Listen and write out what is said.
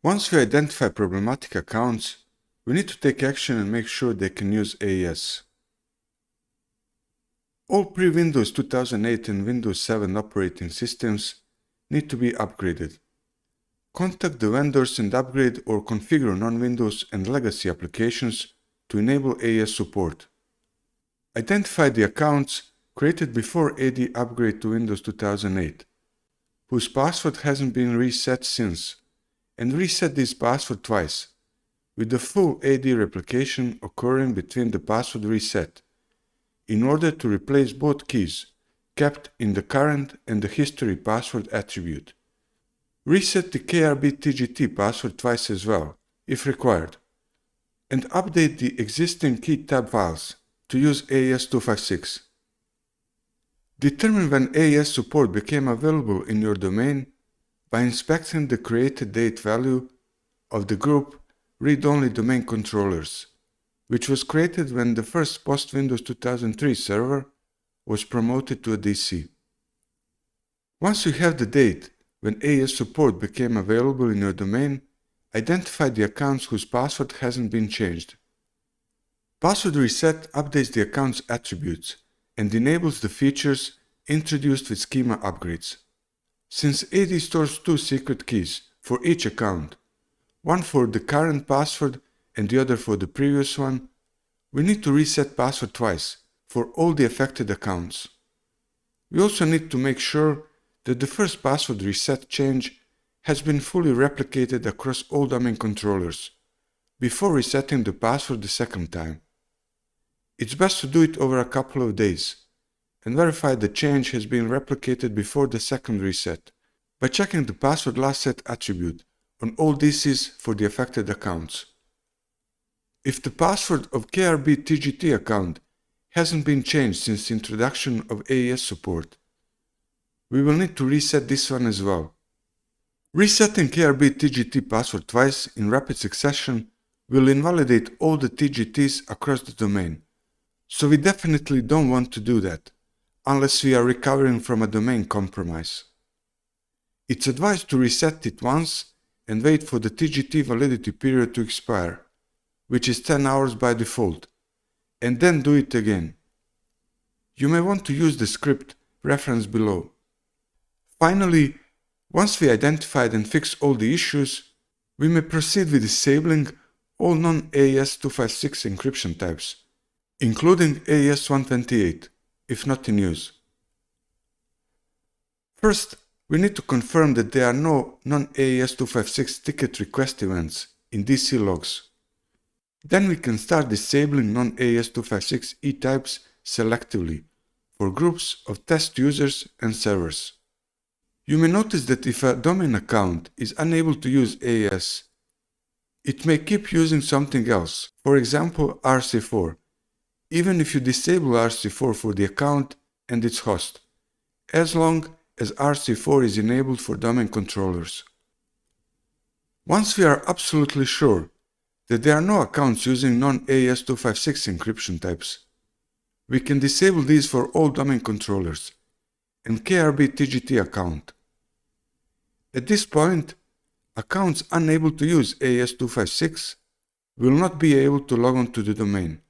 Once we identify problematic accounts, we need to take action and make sure they can use AES. All pre-Windows 2008 and Windows 7 operating systems need to be upgraded. Contact the vendors and upgrade or configure non-Windows and legacy applications to enable AES support. Identify the accounts created before AD upgrade to Windows 2008, whose password hasn't been reset since, and reset this password twice, with the full AD replication occurring between the password reset, in order to replace both keys kept in the current and the history password attribute. Reset the KRB-TGT password twice as well, if required, and update the existing key tab files to use AES256. Determine when AES support became available in your domain by inspecting the created date value of the group read-only domain controllers, which was created when the first post-Windows 2003 server was promoted to a DC. Once you have the date when AES support became available in your domain, identify the accounts whose password hasn't been changed. Password reset updates the account's attributes and enables the features introduced with schema upgrades. Since AD stores two secret keys for each account, one for the current password and the other for the previous one, we need to reset password twice for all the affected accounts. We also need to make sure that the first password reset change has been fully replicated across all domain controllers before resetting the password the second time. It's best to do it over a couple of days and verify the change has been replicated before the second reset by checking the password last set attribute on all DCs for the affected accounts. If the password of KRB-TGT account hasn't been changed since the introduction of AES support, we will need to reset this one as well. Resetting KRB-TGT password twice in rapid succession will invalidate all the TGTs across the domain, so we definitely don't want to do that, unless we are recovering from a domain compromise. It's advised to reset it once and wait for the TGT validity period to expire, which is 10 hours by default, and then do it again. You may want to use the script referenced below. Finally, once we identified and fixed all the issues, we may proceed with disabling all non-AES256 encryption types, including AES128, if not in use. First, we need to confirm that there are no non-AES256 ticket request events in DC logs. Then we can start disabling non-AES256 eTypes selectively for groups of test users and servers. You may notice that if a domain account is unable to use AES, it may keep using something else, for example RC4, even if you disable RC4 for the account and its host, as long as RC4 is enabled for domain controllers. Once we are absolutely sure that there are no accounts using non-AES256 encryption types, we can disable these for all domain controllers and KRB-TGT account. At this point, accounts unable to use AES256 will not be able to log on to the domain.